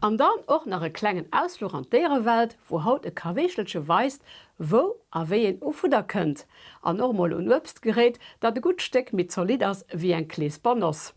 An dann och nach e klengen Ausflug an dere Welt, wo haut e Kaweechelchen weist, wo a wéi en Ufuder kënnt. An normal un Obst gerät, dat de gut Steck mit solid ass wie en Klees Banoss.